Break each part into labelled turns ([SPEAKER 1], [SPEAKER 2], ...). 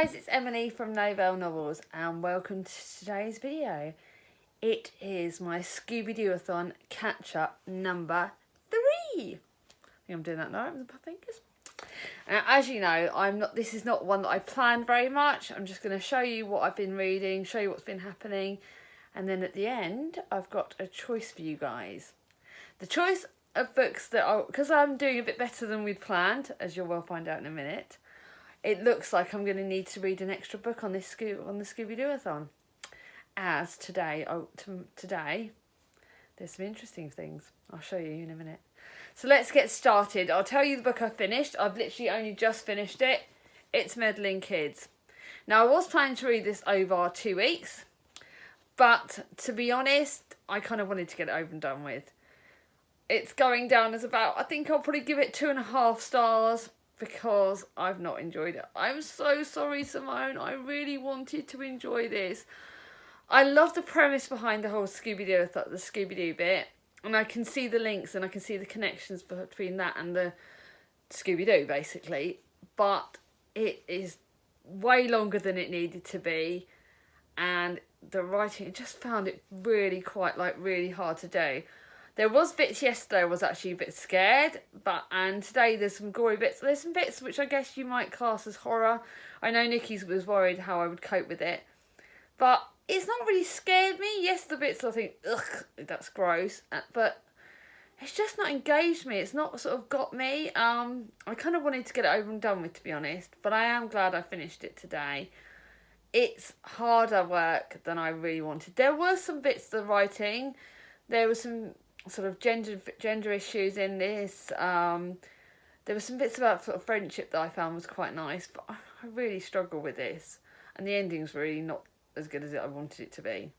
[SPEAKER 1] guys, it's Emily from Novelle Novels and welcome to today's video. It is my Scoobydooathon catch-up number 3. I think I'm doing that now with my fingers. Now, as you know, this is not one that I planned very much. I'm just going to show you what I've been reading, show you what's been happening, and then at the end, I've got a choice for you guys. The choice of books that because I'm doing a bit better than we'd planned, as you'll well find out in a minute, it looks like I'm going to need to read an extra book on the Scoobydooathon. As today, there's some interesting things. I'll show you in a minute. So let's get started. I'll tell you the book I finished. I've literally only just finished it. It's Meddling Kids. Now, I was planning to read this over 2 weeks, but to be honest, I kind of wanted to get it over and done with. It's going down as about, I think I'll probably give it 2.5 stars. Because I've not enjoyed it. I'm so sorry, Simone. I really wanted to enjoy this. I love the premise behind the whole Scooby-Doo, the Scooby-Doo bit. And I can see the links and I can see the connections between that and the Scooby-Doo, basically. But it is way longer than it needed to be. And the writing, I just found it really really hard to do. There was bits yesterday I was actually a bit scared, and today there's some gory bits. There's some bits which I guess you might class as horror. I know Nikki's was worried how I would cope with it, but it's not really scared me. Yes, the bits I think, ugh, that's gross, but it's just not engaged me. It's not sort of got me. I kind of wanted to get it over and done with, to be honest, but I am glad I finished it today. It's harder work than I really wanted. There were some bits of the writing. There was some sort of gender issues in this. There were some bits about sort of friendship that I found was quite nice, but I really struggle with this, and the ending's really not as good as I wanted it to be.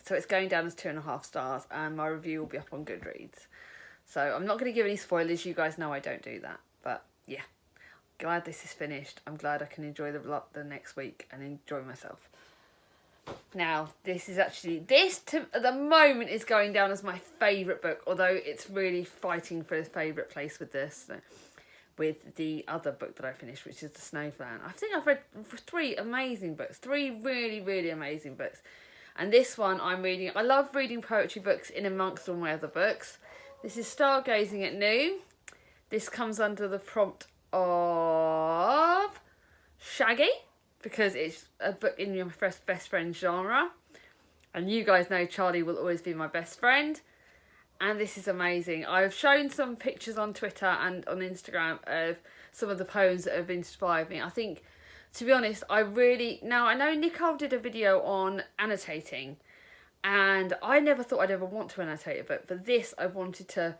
[SPEAKER 1] So it's going down as 2.5 stars, and my review will be up on Goodreads. So I'm not going to give any spoilers. You guys know I don't do that, but yeah, glad this is finished. I'm glad I can enjoy the next week and enjoy myself. Now, this at the moment is going down as my favourite book, although it's really fighting for a favourite place with this, with the other book that I finished, which is The Snowman. I think I've read 3 amazing books, 3 really, really amazing books. And this one I'm reading, I love reading poetry books in amongst all my other books. This is Stargazing at Noon. This comes under the prompt of Shaggy, because it's a book in your best friend genre. And you guys know Charlie will always be my best friend. And this is amazing. I've shown some pictures on Twitter and on Instagram of some of the poems that have inspired me. I think, to be honest, now I know Nicole did a video on annotating. And I never thought I'd ever want to annotate a book. But this, I wanted to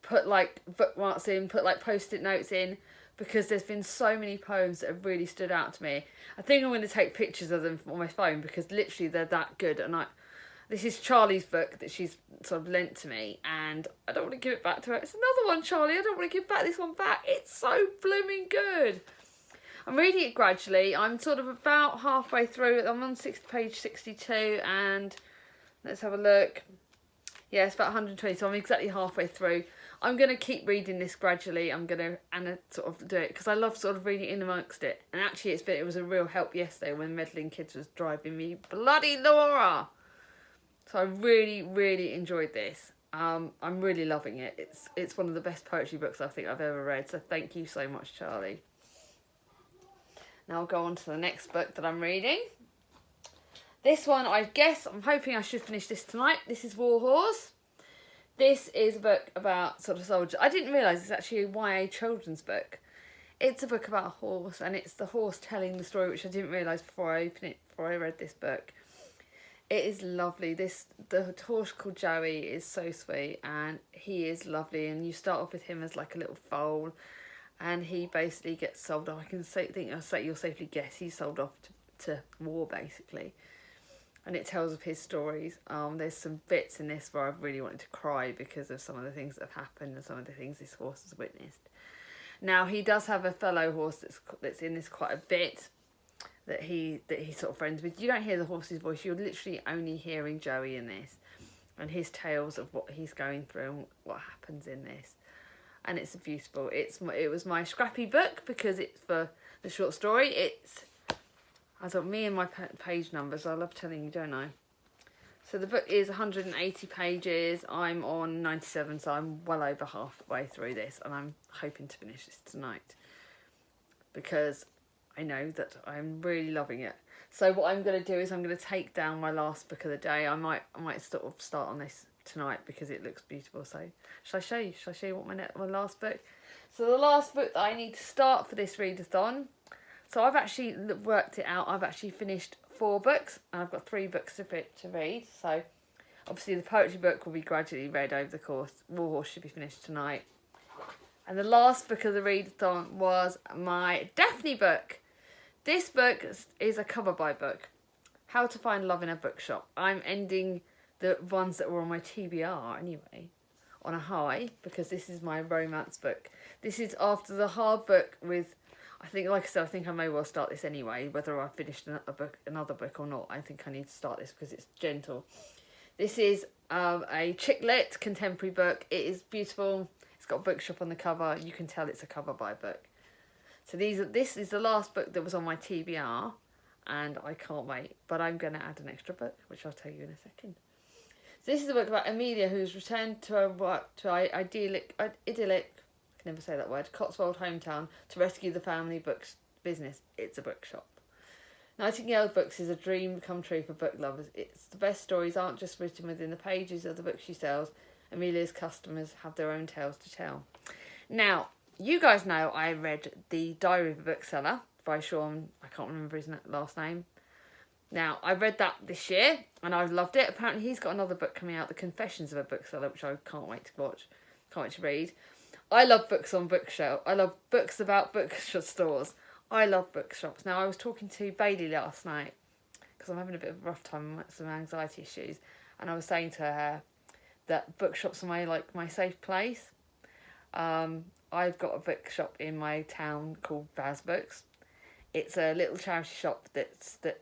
[SPEAKER 1] put like bookmarks in, put like post-it notes in, because there's been so many poems that have really stood out to me. I think I'm going to take pictures of them on my phone because literally they're that good. And this is Charlie's book that she's sort of lent to me, and I don't want to give it back to her. It's another one, Charlie. I don't want to give this one back. It's so blooming good. I'm reading it gradually. I'm sort of about halfway through. I'm on page 62, and let's have a look. Yeah, it's about 120, so I'm exactly halfway through. I'm going to keep reading this gradually. I'm going to sort of do it because I love sort of reading in amongst it. And actually, it was a real help yesterday when Meddling Kids was driving me bloody Laura. So I really, really enjoyed this. I'm really loving it. It's one of the best poetry books I think I've ever read. So thank you so much, Charlie. Now I'll go on to the next book that I'm reading. This one, I'm hoping I should finish this tonight. This is War Horse. This is a book about sort of soldiers. I didn't realise it's actually a YA children's book. It's a book about a horse, and it's the horse telling the story, which I didn't realise before I read this book. It is lovely. The horse called Joey is so sweet, and he is lovely. And you start off with him as like a little foal, and he basically gets sold off. You'll safely guess he's sold off to war, basically. And it tells of his stories. There's some bits in this where I've really wanted to cry because of some of the things that have happened and some of the things this horse has witnessed. Now, he does have a fellow horse that's in this quite a bit that he sort of friends with. You don't hear the horse's voice. You're literally only hearing Joey in this and his tales of what he's going through and what happens in this. And it's beautiful. It was my scrappy book because it's for the short story. It's I thought, me and my page numbers, I love telling you, don't I? So the book is 180 pages. I'm on 97, so I'm well over halfway through this, and I'm hoping to finish this tonight because I know that I'm really loving it. So what I'm going to do is I'm going to take down my last book of the day. I might sort of start on this tonight because it looks beautiful. So shall I show you? Shall I show you what my last book? So the last book that I need to start for this readathon. So I've actually worked it out. I've actually finished 4 books, and I've got 3 books to read. So obviously the poetry book will be gradually read over the course. Warhorse should be finished tonight. And the last book of the readathon was my Daphne book. This book is a cover by book. How to Find Love in a Bookshop. I'm ending the ones that were on my TBR anyway on a high because this is my romance book. This is after the hard book with, I think, like I said, I think I may well start this anyway, whether I've finished another book or not. I think I need to start this because it's gentle. This is a chick lit contemporary book. It is beautiful. It's got a bookshop on the cover. You can tell it's a cover by book. So this is the last book that was on my TBR, and I can't wait. But I'm going to add an extra book, which I'll tell you in a second. So this is a book about Amelia, who's returned to her idyllic, I can never say that word, Cotswold hometown to rescue the family books business. It's a bookshop. Nightingale Books is a dream come true for book lovers. It's the best stories aren't just written within the pages of the book she sells. Amelia's customers have their own tales to tell. Now, you guys know I read The Diary of a Bookseller by Sean, I can't remember his last name. Now, I read that this year and I've loved it. Apparently he's got another book coming out, The Confessions of a Bookseller, which I can't wait to watch, can't wait to read. I love books on bookshelf. I love books about bookstores. I love bookshops. Now, I was talking to Bailey last night because I'm having a bit of a rough time with some anxiety issues, and I was saying to her that bookshops are my safe place. I've got a bookshop in my town called Baz Books. It's a little charity shop that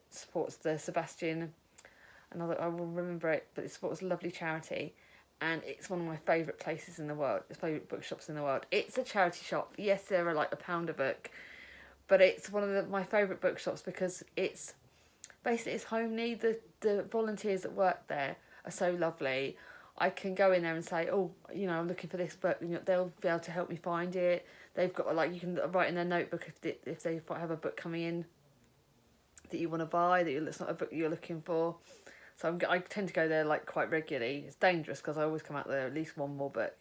[SPEAKER 1] supports the Sebastian, I will remember it, but it supports a lovely charity, and it's one of my favourite places in the world, favourite bookshops in the world. It's a charity shop. Yes, there are like £1 a book, but it's one of my favourite bookshops because it's basically it's homely. The volunteers that work there are so lovely. I can go in there and say, oh, I'm looking for this book, and they'll be able to help me find it. They've got you can write in their notebook if they have a book coming in that you want to buy, that's not a book you're looking for. So I tend to go there quite regularly. It's dangerous because I always come out there at least one more book.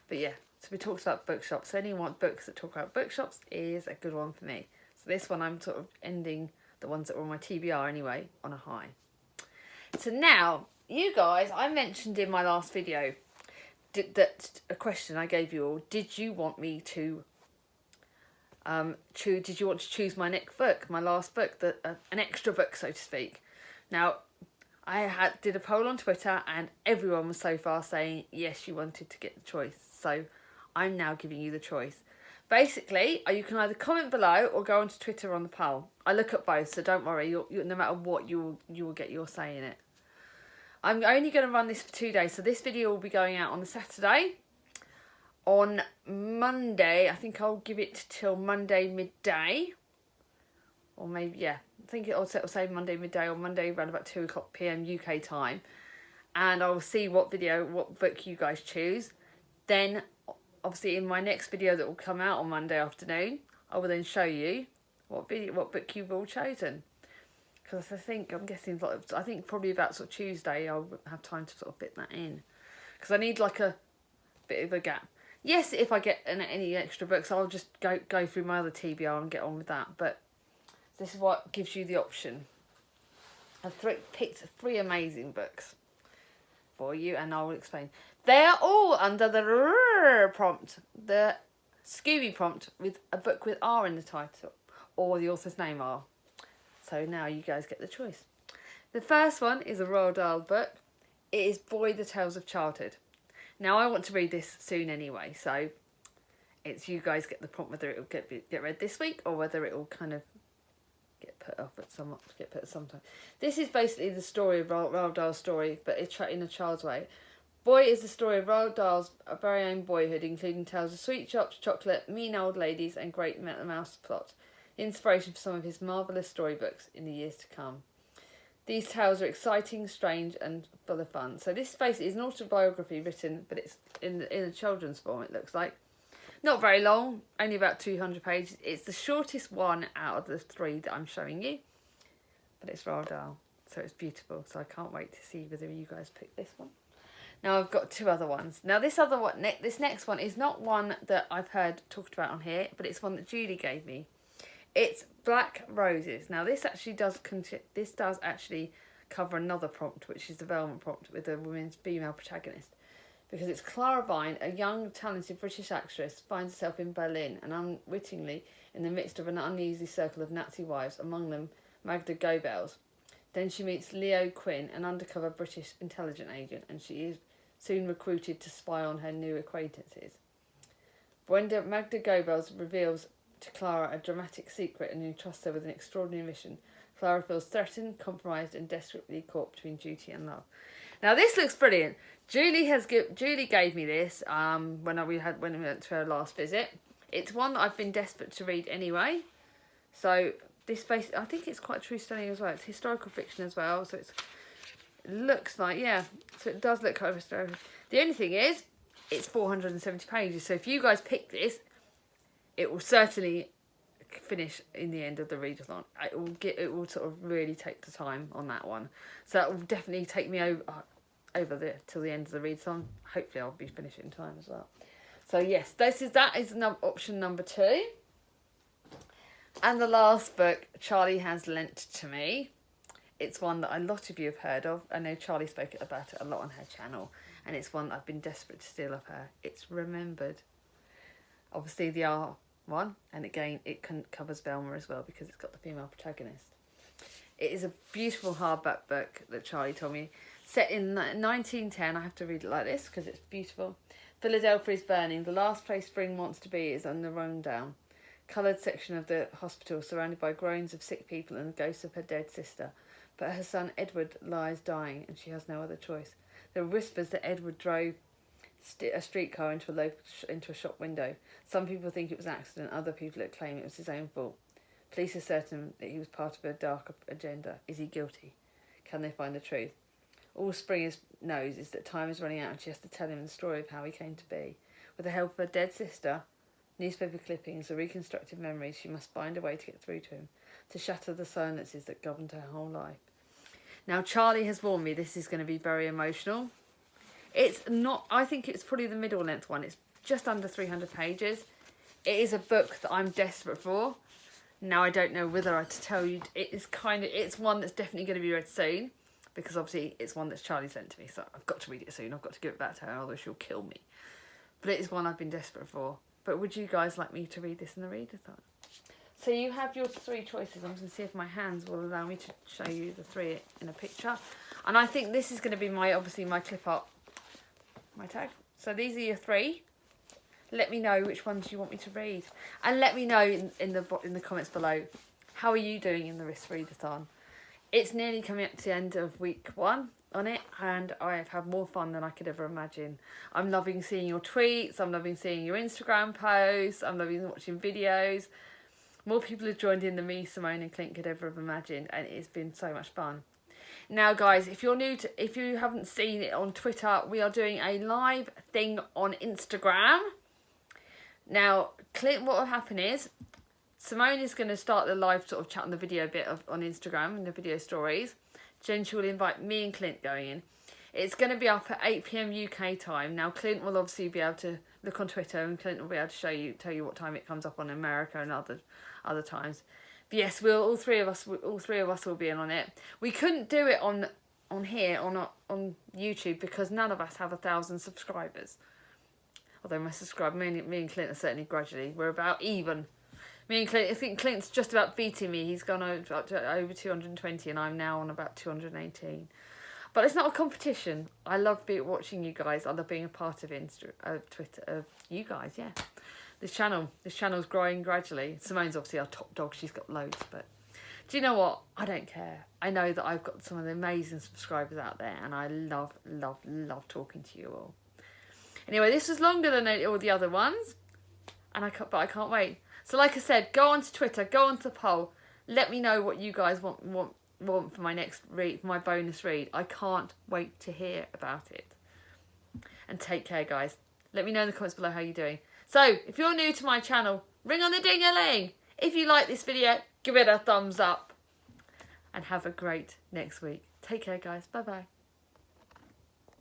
[SPEAKER 1] But yeah, so we talked about bookshops. So anyone books that talk about bookshops is a good one for me. So this one I'm sort of ending the ones that were on my TBR anyway on a high. So now, you guys, I mentioned in my last video that a question I gave you all. Did you want me to did you want to choose my next book, my last book, an extra book, so to speak? Now, I did a poll on Twitter, and everyone was so far saying yes, you wanted to get the choice. So I'm now giving you the choice. Basically, you can either comment below or go onto Twitter on the poll. I look at both, so don't worry. No matter what, you will get your say in it. I'm only going to run this for 2 days, so this video will be going out on the Saturday. On Monday, I think I'll give it till Monday midday. Or maybe, yeah, I think it'll say Monday midday or Monday around about 2 o'clock PM UK time. And I'll see what book you guys choose. Then, obviously, in my next video that will come out on Monday afternoon, I will then show you what book you've all chosen. Because I'm guessing probably about sort of Tuesday I'll have time to sort of fit that in. Because I need a bit of a gap. Yes, if I get any extra books, I'll just go through my other TBR and get on with that. But this is what gives you the option. I've picked 3 amazing books for you, and I will explain. They are all under the prompt, the Scooby prompt, with a book with R in the title, or the author's name R. So now you guys get the choice. The first one is a Roald Dahl book. It is Boy, the Tales of Childhood. Now I want to read this soon anyway, so it's you guys get the prompt whether it will get read this week or whether it will kind of get put at some time. This is basically the story of Roald Dahl's story, but it's in a child's way. Boy is the story of Roald Dahl's very own boyhood, including tales of sweet shops, chocolate, mean old ladies, and great mouse plot. inspiration for some of his marvellous storybooks in the years to come. These tales are exciting, strange, and full of fun. So this space is an autobiography written, but it's in a children's form, it looks like. Not very long, only about 200 pages. It's the shortest one out of the 3 that I'm showing you. But it's Roald Dahl, so it's beautiful. So I can't wait to see whether you guys pick this one. Now I've got 2 other ones. Now this next one is not one that I've heard talked about on here, but it's one that Julie gave me. It's Black Roses. Now this does actually cover another prompt, which is the Velma prompt with a woman's female protagonist. Because it's Clara Vine, a young, talented British actress, finds herself in Berlin and unwittingly in the midst of an uneasy circle of Nazi wives, among them Magda Goebbels. Then she meets Leo Quinn, an undercover British intelligence agent, and she is soon recruited to spy on her new acquaintances. When Magda Goebbels reveals to Clara a dramatic secret and entrusts her with an extraordinary mission, Clara feels threatened, compromised, and desperately caught between duty and love. Now this looks brilliant. Julie gave me this when we went to her last visit. It's one that I've been desperate to read anyway. So this I think it's quite true story as well. It's historical fiction as well, so it looks like, yeah. So it does look kind of historical. The only thing is, it's 470 pages. So if you guys pick this, it will certainly finish in the end of the readathon. It will sort of really take the time on that one. So that will definitely take me over till the end of the readathon. Hopefully I'll be finished in time as well. So yes, that is option number 2. And the last book Charlie has lent to me. It's one that a lot of you have heard of. I know Charlie spoke about it a lot on her channel, and it's one that I've been desperate to steal off her. It's Remembered. Obviously the R one, and again it covers Velma as well because it's got the female protagonist. It is a beautiful hardback book that Charlie told me, set in 1910. I have to read it like this because it's beautiful. Philadelphia is burning. The last place spring wants to be is on the rundown, coloured section of the hospital, surrounded by groans of sick people and the ghosts of her dead sister. But her son Edward lies dying, and she has no other choice. There are whispers that Edward drove a streetcar into a shop window. Some people think it was an accident, other people claim it was his own fault. Police are certain that he was part of a darker agenda. Is he guilty? Can they find the truth? All Spring knows is that time is running out and she has to tell him the story of how he came to be. With the help of her dead sister, newspaper clippings, or reconstructed memories, she must find a way to get through to him, to shatter the silences that governed her whole life. Now, Charlie has warned me this is going to be very emotional. It's not, I think it's probably the middle length one. It's just under 300 pages. It is a book that I'm desperate for. Now, I don't know whether to tell you, it's one that's definitely going to be read soon, because obviously it's one that's Charlie sent to me, so I've got to read it soon. I've got to give it back to her, otherwise she'll kill me. But it is one I've been desperate for. But would you guys like me to read this in the readathon? So you have your 3 choices. I'm going to see if my hands will allow me to show you the 3 in a picture. And I think this is going to be my clip art, my tag. So these are your 3. Let me know which ones you want me to read. And let me know in the comments below, how are you doing in the Risk Readathon? It's nearly coming up to the end of week 1 on it, and I have had more fun than I could ever imagine. I'm loving seeing your tweets, I'm loving seeing your Instagram posts, I'm loving watching videos. More people have joined in than me, Simone and Clint could ever have imagined, and it's been so much fun. Now guys, if you haven't seen it on Twitter, we are doing a live thing on Instagram. Now, Clint, what will happen is, Simone is going to start the live sort of chat on the video bit on Instagram and the video stories. Then she will invite me and Clint going in. It's going to be up at 8 PM UK time. Now, Clint will obviously be able to look on Twitter, and Clint will be able to tell you what time it comes up on America and other times. But yes, all three of us will be in on it. We couldn't do it on YouTube because none of us have 1,000 subscribers. Although me and Clint are certainly gradually. We're about even. Me and Clint, I think Clint's just about beating me. He's gone up to over 220 and I'm now on about 218. But it's not a competition. I love watching you guys. I love being a part of Twitter. You guys, yeah. This channel's growing gradually. Simone's obviously our top dog. She's got loads. But do you know what? I don't care. I know that I've got some of the amazing subscribers out there. And I love, love, love talking to you all. Anyway, this was longer than all the other ones. But I can't wait. So like I said, go onto Twitter, go onto the poll. Let me know what you guys want for my next read, my bonus read. I can't wait to hear about it. And take care, guys. Let me know in the comments below how you're doing. So, if you're new to my channel, ring on the ding-a-ling. If you like this video, give it a thumbs up. And have a great next week. Take care, guys. Bye-bye.